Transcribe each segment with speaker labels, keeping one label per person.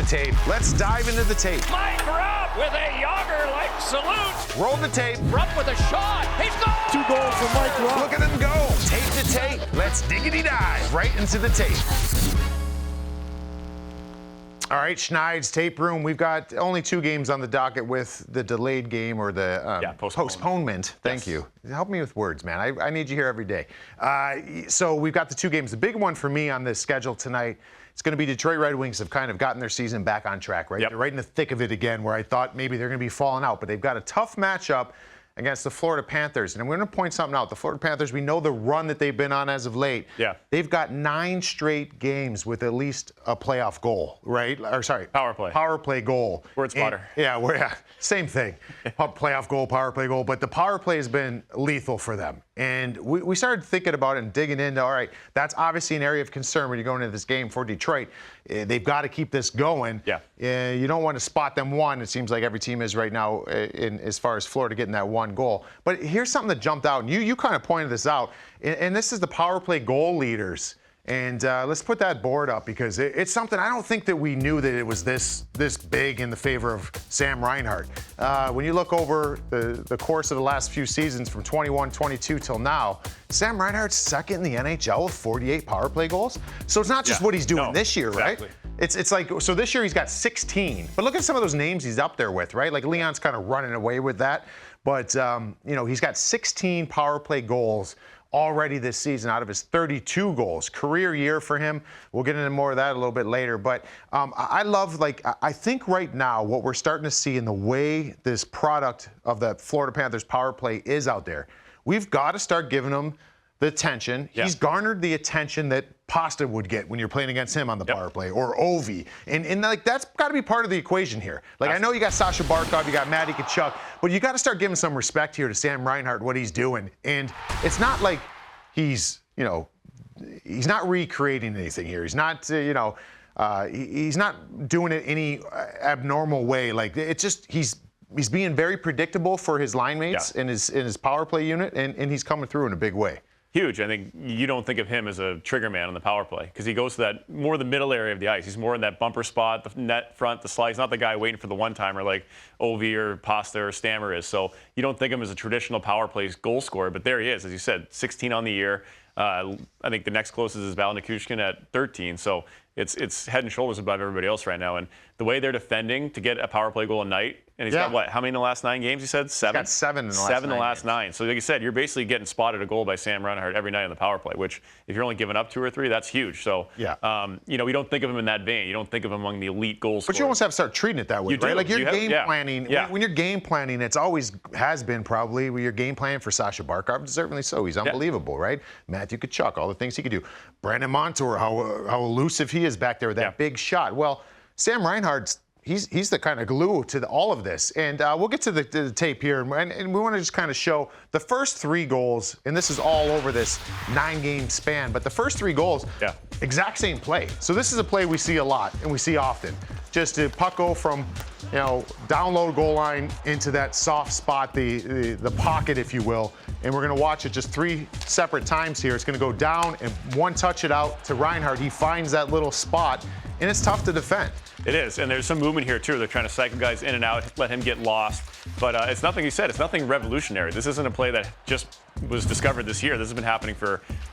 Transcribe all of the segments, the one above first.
Speaker 1: tape. Let's dive into the tape.
Speaker 2: Mike Rupp with a Yager-like salute.
Speaker 1: Roll the tape.
Speaker 2: Rupp with a shot. He's gone.
Speaker 3: 2 goals for Mike Rupp.
Speaker 1: Look at him go. Tape to tape. Let's diggity dive right into the tape. All right, Schneid's tape room. We've got only 2 games on the docket with the delayed game or the postponement. Thank you. Help me with words, man. I need you here every day. So we've got the 2 games. The big one for me on this schedule tonight, it's going to be Detroit Red Wings have kind of gotten their season back on track, right? They're right in the thick of it again, where I thought maybe they're going to be falling out. But they've got a tough matchup against the Florida Panthers. And I'm going to point something out. The Florida Panthers, we know the run that they've been on as of late. Yeah. They've got 9 straight games with at least a playoff goal, right? Or sorry, power play goal.
Speaker 4: Word spotter.
Speaker 1: Same thing. Playoff goal, power play goal. But the power play has been lethal for them. And we started thinking about it and digging into, all right, that's obviously an area of concern when you're going into this game for Detroit. They've got to keep this going. Yeah. You don't want to spot them one. It seems like every team is right now as far as Florida getting that 1 goal. But here's something that jumped out, and you kind of pointed this out, and this is the power play goal leaders. And let's put that board up because it's something I don't think that we knew that it was this big in the favor of Sam Reinhart. When you look over the course of the last few seasons from 21-22 till now, Sam Reinhart's second in the NHL with 48 power play goals. So it's not just what he's doing this year, right? It's like, so this year he's got 16. But look at some of those names he's up there with, right? Like Leon's kind of running away with that. But, he's got 16 power play goals already this season out of his 32 goals. Career year for him. We'll get into more of that a little bit later. But I love, I think right now what we're starting to see in the way this product of the Florida Panthers power play is out there, we've got to start giving him the attention. He's garnered the attention that Pasta would get when you're playing against him on the power play, or Ovi. And that's got to be part of the equation here. Like, I know you got Sasha Barkov, you got Matty Tkachuk, but you got to start giving some respect here to Sam Reinhart, what he's doing. And it's not like he's not recreating anything here. He's not, he's not doing it any abnormal way. Like, it's just, he's being very predictable for his line mates in his power play unit, and he's coming through in a big way.
Speaker 4: Huge. I think you don't think of him as a trigger man on the power play because he goes to that more the middle area of the ice. He's more in that bumper spot, the net front, the slide. He's not the guy waiting for the one-timer like Ovi or Pasta or Stammer is. So you don't think of him as a traditional power play goal scorer, but there he is. As you said, 16 on the year. I think the next closest is Val Nichushkin at 13. So it's head and shoulders above everybody else right now. And the way they're defending to get a power play goal a night, and he's got how many in the last 9 games? You said 7?
Speaker 1: He's got 7 in the last
Speaker 4: 9. So like you said, you're basically getting spotted a goal by Sam Reinhart every night on the power play, which if you're only giving up 2 or 3, that's huge. So, we don't think of him in that vein. You don't think of him among the elite goal scorers.
Speaker 1: But you almost have to start treating it that way, right? Like you're game planning. When you're game planning, it's always has been probably when you're game planning for Sasha Barkov, deservedly so. He's unbelievable, right? Matthew Tkachuk, all the things he could do. Brandon Montour, how elusive he is back there with that big shot. Well, Sam Reinhart's he's the kind of glue to all of this. And we'll get to the tape here, and we want to just kind of show the first 3 goals, and this is all over this 9-game span, but the first 3 goals, exact same play. So this is a play we see a lot and we see often. Just to puck go from, down low goal line into that soft spot, the pocket, if you will. And we're going to watch it just 3 separate times here. It's going to go down and one touch it out to Reinhart. He finds that little spot, and it's tough to defend.
Speaker 4: It is, and there's some movement here, too. They're trying to cycle guys in and out, let him get lost. But it's nothing, he said, it's nothing revolutionary. This isn't a play that just was discovered this year. This has been happening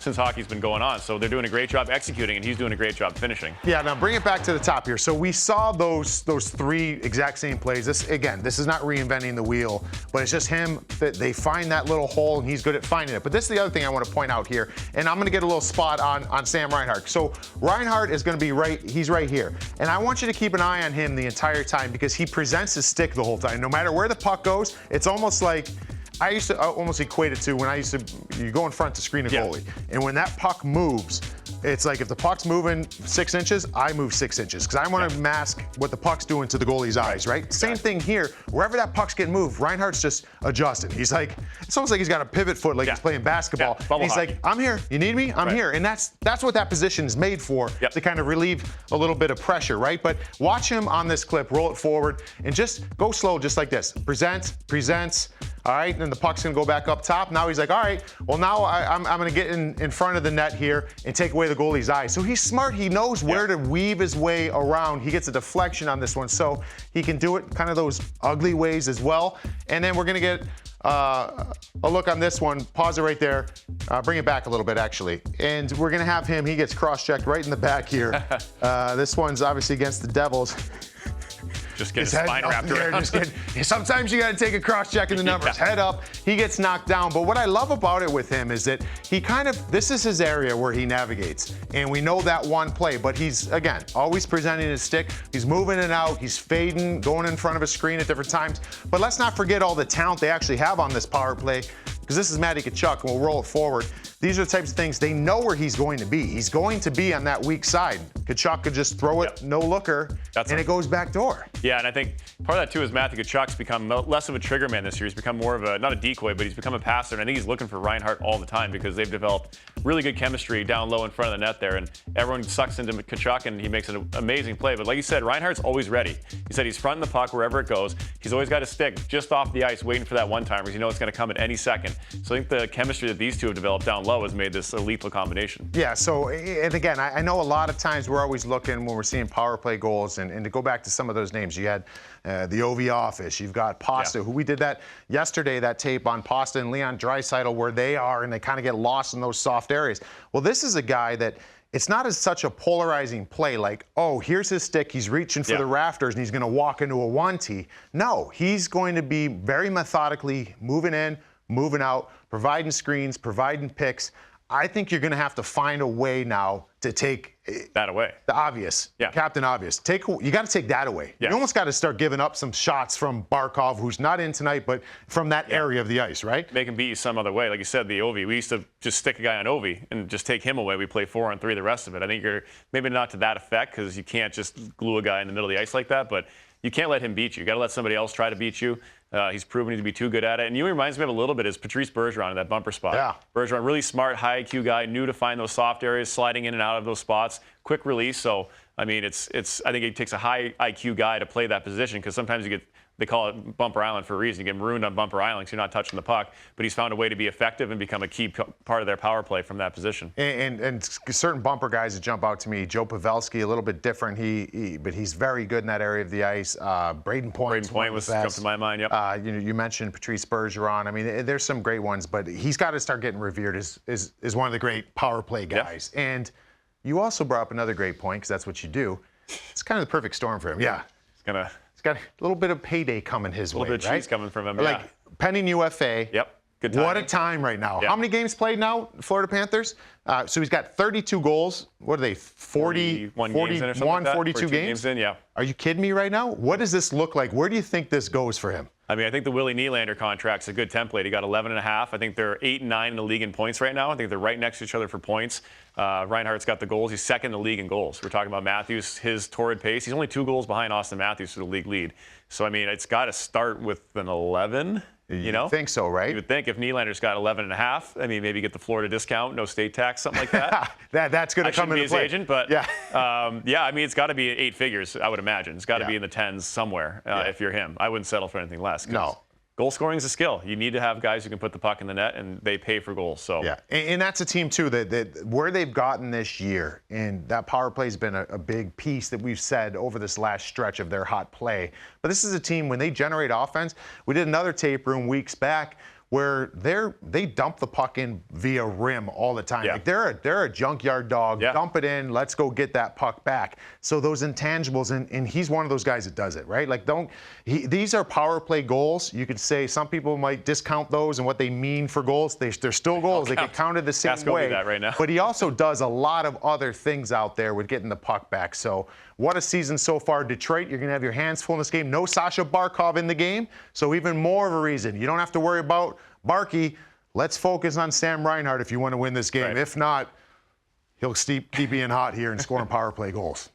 Speaker 4: since hockey's been going on. So they're doing a great job executing, and he's doing a great job finishing.
Speaker 1: Yeah, now bring it back to the top here. So we saw those 3 exact same plays. This is not reinventing the wheel, but it's just him. They find that little hole, and he's good at finding it. But this is the other thing I want to point out here, and I'm going to get a little spot on Sam Reinhart. So Reinhart is going to be he's right here. And I want you to keep an eye on him the entire time because he presents his stick the whole time. No matter where the puck goes, it's almost like, I used to almost equate it to when you go in front to screen a goalie. And when that puck moves, it's like if the puck's moving 6 inches, I move 6 inches because I want to mask what the puck's doing to the goalie's eyes, right? Same thing here. Wherever that puck's getting moved, Reinhart's just adjusting. He's like, it's almost like he's got a pivot foot like he's playing basketball. And he's like, I'm here. You need me? I'm here. And that's what that position is made for, to kind of relieve a little bit of pressure, right? But watch him on this clip, roll it forward, and just go slow just like this. Presents. All right, and then the puck's going to go back up top. Now he's like, all right, well, now I'm going to get in front of the net here and take away the goalie's eye. So he's smart. He knows where to weave his way around. He gets a deflection on this one, so he can do it kind of those ugly ways as well. And then we're going to get a look on this one. Pause it right there. Bring it back a little bit, actually. And we're going to have him. He gets cross-checked right in the back here. This one's obviously against the Devils.
Speaker 4: Just get his spine wrapped around.
Speaker 1: Sometimes you got to take a cross-check in the numbers. Head up. He gets knocked down. But what I love about it with him is that he this is his area where he navigates. And we know that one play. But he's, again, always presenting his stick. He's moving it out. He's fading, going in front of a screen at different times. But let's not forget all the talent they actually have on this power play. Because this is Matty Tkachuk, and we'll roll it forward. These are the types of things they know where he's going to be. He's going to be on that weak side. Tkachuk could just throw it, no looker, and it goes back door.
Speaker 4: Yeah, and I think part of that too is Matthew Tkachuk's become less of a trigger man this year. He's become more of not a decoy, but he's become a passer. And I think he's looking for Reinhart all the time because they've developed really good chemistry down low in front of the net there. And everyone sucks into Tkachuk, and he makes an amazing play. But like you said, Reinhart's always ready. He said he's fronting the puck wherever it goes. He's always got a stick just off the ice waiting for that one-timer because you know it's going to come at any second. So I think the chemistry that these two have developed down low has made this a lethal combination.
Speaker 1: Yeah, so, and again, I know a lot of times we're always looking when we're seeing power play goals, and to go back to some of those names, you had the OV office, you've got Pasta, who we did that yesterday, that tape on Pasta and Leon Draisaitl, where they are, and they kind of get lost in those soft areas. Well, this is a guy that it's not as such a polarizing play like, oh, here's his stick, he's reaching for the rafters, and he's going to walk into a 1-T. No, he's going to be very methodically moving in, moving out, providing screens, providing picks. I think you're going to have to find a way now to take
Speaker 4: that away.
Speaker 1: The obvious, Captain Obvious. You got to take that away.
Speaker 4: Yes.
Speaker 1: You almost got to start giving up some shots from Barkov, who's not in tonight, but from that area of the ice, right?
Speaker 4: Make him beat you some other way. Like you said, the Ovi. We used to just stick a guy on Ovi and just take him away. We play 4-on-3 the rest of it. I think you're maybe not to that effect because you can't just glue a guy in the middle of the ice like that, but you can't let him beat you. You got to let somebody else try to beat you. He's proven to be too good at it. And you reminds me of a little bit is Patrice Bergeron in that bumper spot.
Speaker 1: Yeah.
Speaker 4: Bergeron, really smart, high IQ guy, knew to find those soft areas, sliding in and out of those spots, quick release. So, I mean, I think it takes a high IQ guy to play that position because sometimes they call it Bumper Island for a reason. You get marooned on Bumper Island because you're not touching the puck. But he's found a way to be effective and become a key part of their power play from that position.
Speaker 1: And certain bumper guys that jump out to me, Joe Pavelski, a little bit different, but he's very good in that area of the ice. Brayden Point
Speaker 4: was jumped to my mind, yep.
Speaker 1: You mentioned Patrice Bergeron. I mean, there's some great ones, but he's got to start getting revered as one of the great power play guys. Yep. And you also brought up another great point, because that's what you do. It's kind of the perfect storm for him. Yeah. He's got a little bit of payday coming his way, right?
Speaker 4: A little bit of cheese coming from him,
Speaker 1: Like pending UFA.
Speaker 4: Yep. Good time.
Speaker 1: What a time right now.
Speaker 4: Yep.
Speaker 1: How many games played now, Florida Panthers? So he's got 32 goals. What are they,
Speaker 4: 41 games in or something like that?
Speaker 1: 42 games
Speaker 4: in, yeah.
Speaker 1: Are you kidding me right now? What does this look like? Where do you think this goes for him?
Speaker 4: I mean, I think the Willie Nylander contract's a good template. He got 11.5. I think they're 8 and 9 in the league in points right now. I think they're right next to each other for points. Reinhart's got the goals. He's second in the league in goals. We're talking about Matthews, his torrid pace. He's only 2 goals behind Austin Matthews for the league lead. So, I mean, it's got to start with an 11. You know?
Speaker 1: Think so, right?
Speaker 4: You would think if Nylander's got 11.5, I mean, maybe get the Florida discount, no state tax, something like that.
Speaker 1: That's going to come into play.
Speaker 4: I shouldn't be his agent, but
Speaker 1: yeah,
Speaker 4: I mean, it's got to be 8 figures, I would imagine. It's got to be in the 10s somewhere if you're him. I wouldn't settle for anything less.
Speaker 1: No.
Speaker 4: Goal scoring is a skill. You need to have guys who can put the puck in the net, and they pay for goals. So
Speaker 1: yeah, and that's a team too that where they've gotten this year, and that power play has been a big piece that we've said over this last stretch of their hot play. But this is a team when they generate offense. We did another tape room weeks back where they dump the puck in via rim all the time.
Speaker 4: Yeah.
Speaker 1: Like they're a junkyard dog.
Speaker 4: Yeah.
Speaker 1: Dump it in. Let's go get that puck back. So those intangibles, and he's one of those guys that does it, right? Like these are power play goals. You could say some people might discount those and what they mean for goals. They're still goals. They get counted the same way.
Speaker 4: That right now.
Speaker 1: But he also does a lot of other things out there with getting the puck back. So what a season so far. Detroit, you're going to have your hands full in this game. No Sasha Barkov in the game, so even more of a reason. You don't have to worry about Barkey. Let's focus on Sam Reinhart if you want to win this game.
Speaker 4: Right.
Speaker 1: If not, he'll keep being hot here and scoring power play goals.